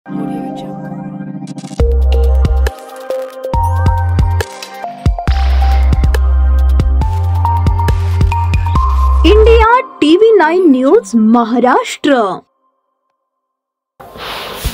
India TV9 news Maharashtra.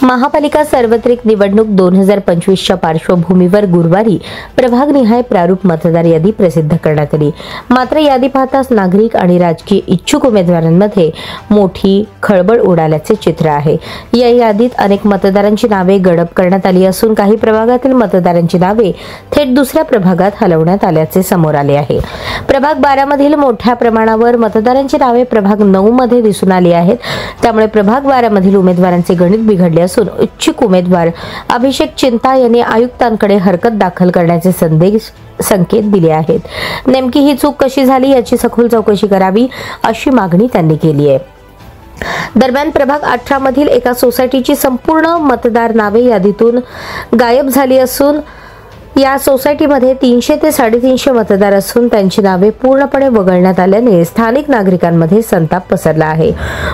महापालिका सार्वत्रिक निवडणूक 2025च्या पार्श्वभूमीवर गुरुवारी प्रभागनिहाय प्रारूप मतदार यादी प्रसिद्ध करण्यात आली। मात्र यादी पाहताच नागरिक आणि राजकीय इच्छुक उमेदवारांमध्ये मोठी खळबळ उडाल्याचे चित्र आहे। या यादीत अनेक मतदारांची नावे गडप करण्यात आली असून काही प्रभागातील मतदारांची नावे थेट दुसऱ्या प्रभागात हलवण्यात आल्याचे समोर आले आहे। प्रभाग 12 मधील मोठ्या प्रमाणावर मतदारांची नावे प्रभाग 9 मध्ये दिसून आली आहेत। त्यामुळे प्रभाग 12 मधील उमेदवारांचे गणित बिघडले असून इच्छुक उमेदवार अभिषेक चिंता यांनी आयुक्तांकडे हरकत दाखल करण्याचे संकेत दिले आहेत। नेमकी ही चूक कशी झाली याची सखोल चौकशी करावी अशी मागणी त्यांनी केली आहे। दरम्यान प्रभाग 18 मधील एका सोसायटीची संपूर्ण मतदार नावे यादीतून गायब झाली असून या सोसायटीमध्ये 300 ते 350 मतदार असून त्यांची नावे पूर्णपणे वगळण्यात आल्याने स्थानिक नागरिकांमध्ये संताप पसरला आहे।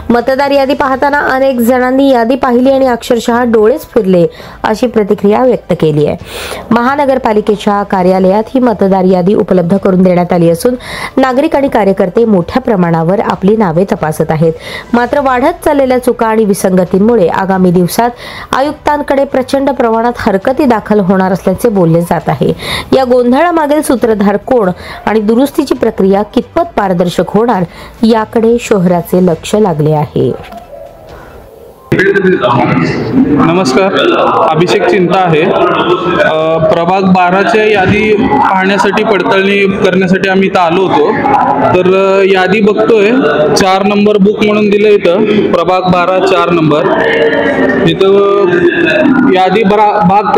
मतदार यादी पाहताना अनेक जणांनी यादी पाहिली आणि अक्षरशः डोळेच फिरले अशी प्रतिक्रिया व्यक्त केली आहे। महानगरपालिकेच्या कार्यालयात ही मतदार यादी उपलब्ध करून देण्यात आली असून नागरिक आणि कार्यकर्ते मोठ्या प्रमाणावर आपली नावे तपासत आहेत। मात्र वाढत चाललेल्या चुका आणि विसंगतींमुळे आगामी दिवसात आयुक्तांकडे प्रचंड प्रमाणात हरकती दाखल होणार असल्याचे बोलले जात आहे। या गोंधळामागील सूत्रधार कोण आणि दुरुस्तीची प्रक्रिया कितपत पारदर्शक होणार याकडे शहराचे लक्ष लागले आहे। नमस्कार, अभिषेक चिंता आहे। प्रभाग 12च्या यादी पाहण्यासाठी पडताळणी करण्यासाठी आम्ही इथं आलो होतो। तर यादी बघतोय 4 नंबर बुक म्हणून दिलं इथं, प्रभाग 12 4 नंबर। इथं यादी भाग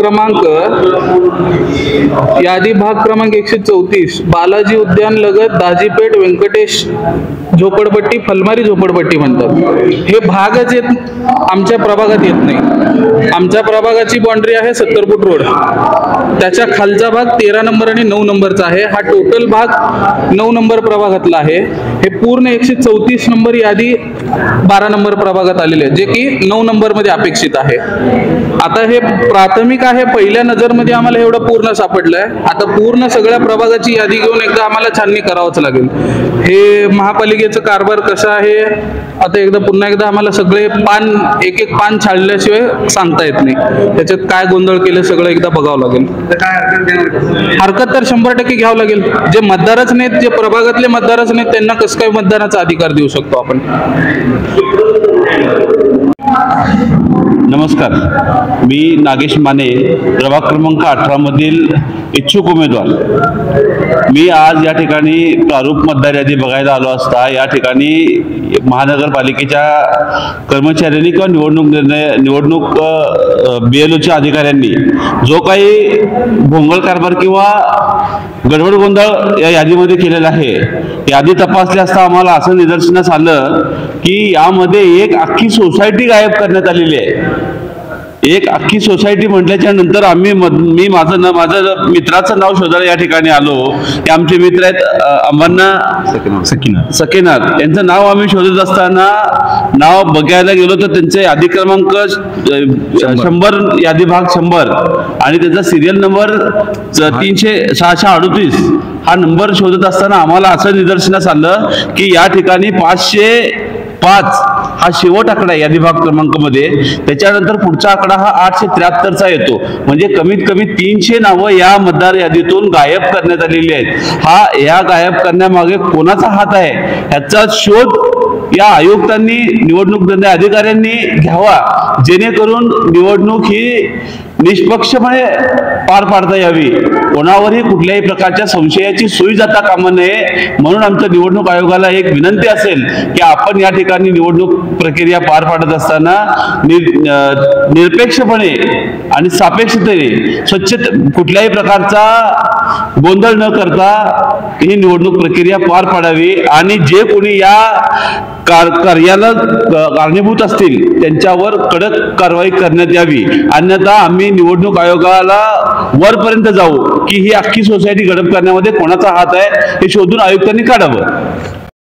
क्रमांक 134 बालाजी उद्यान लगत दाजीपेठ व्यंकटेश झोपडपट्टी फलमारी झोपडपट्टी म्हणतात। हे भागच आमच्या प्रभागात येत नाही। आमच्या प्रभागाची बाउंड्री आहे 70 फूट रोड, त्याच्या खालचा भाग 13 नंबर आणि 9 नंबरचा आहे। हा टोटल भाग 9 नंबर प्रभागातला आहे। हे पूर्ण 134 नंबर यादी 12 नंबर प्रभागात आलेले आहे, जे की 9 नंबर मध्ये अपेक्षित आहे। आता हे प्राथमिक आहे, पहिल्या नजरमध्ये आम्हाला एवढं पूर्ण सापडलंय। आता पूर्ण सगळ्या प्रभागाची यादी घेऊन एकदा आम्हाला छाननी करावंच लागेल। हे महापालिकेचं कारभार कसं आहे आता एकदा पुन्हा एकदा आम्हाला सगळे एक एक पान छाडल्याशिवाय सांगता येत नाही। त्याच्यात काय गोंधळ केलं सगळं एकदा बघावं लागेल। हरकत तर 100% घ्यावं लागेल। जे मतदारच नाहीत, जे प्रभागातले मतदारच नाहीत, त्यांना कसं काय मतदानाचा अधिकार देऊ शकतो आपण? नमस्कार, मी नागेश माने, प्रभाग क्रमांक 18 मधील इच्छुक उमेदवार। मी आज या ठिकाणी प्रारूप मतदार यादी बघायला आलो असता या ठिकाणी महानगरपालिकेच्या कर्मचाऱ्यांनी किंवा निवडणूक BLOच्या अधिकाऱ्यांनी जो काही भोंगळ कारभार किंवा गडबड गोंधळ या यादीमध्ये केलेला आहे, यादी तपासली असता आम्हाला असं निदर्शनास आलं की यामध्ये एक अख्खी सोसायटी गायब करण्यात आलेली आहे। एक अख्खी सोसायटी म्हटल्याच्या नंतर मी माझं मित्राचं नाव शोधायला या ठिकाणी आलो। ते आमचे मित्र आहेत अंबांना सकेनाथ, यांचं नाव आम्ही शोधत असताना नाव बघायला गेलो तर त्यांचे यादी क्रमांक 100 यादी भाग 100 आणि त्याचा सिरियल नंबर 638 हा नंबर शोधत असताना आम्हाला असं निदर्शनास आलं की या ठिकाणी 505 हा शेवट आकडा यादी भाग क्रमांकामध्ये, त्याच्यानंतर पुढचा आकडा हा 873चा येतो। म्हणजे कमीत कमी 300 नावं या मतदार यादीतून गायब करण्यात आलेली आहेत। या गायब करण्यामागे कोणाचा हात आहे ह्याचा शोध या आयुक्तांनी निवडणूक अधिकाऱ्यांनी घ्यावा, जेणेकरून निवडणूक ही निष्पक्षपणे पार पाडता यावी, कोणावरही कुठल्याही प्रकारच्या संशयाची सोय जाता कामा नये। म्हणून आमच्या निवडणूक आयोगाला एक विनंती असेल की आपण या ठिकाणी निवडणूक प्रक्रिया पार पाडत असताना निरपेक्षपणे आणि सापेक्षतेने स्वच्छ कुठल्याही प्रकारचा गोंधळ न करता ही निवडणूक प्रक्रिया पार पाडावी आणि जे कोणी या कार्याला कारणीभूत असतील त्यांच्यावर कडक कारवाई करण्यात यावी। अन्यथा आम्ही निवडणूक आयोगाला वरपर्यंत जाऊ की ही अख्खी सोसायटी गडप करण्यामध्ये कोणाचा हात आहे हे शोधून आयुक्तांनी काढावं।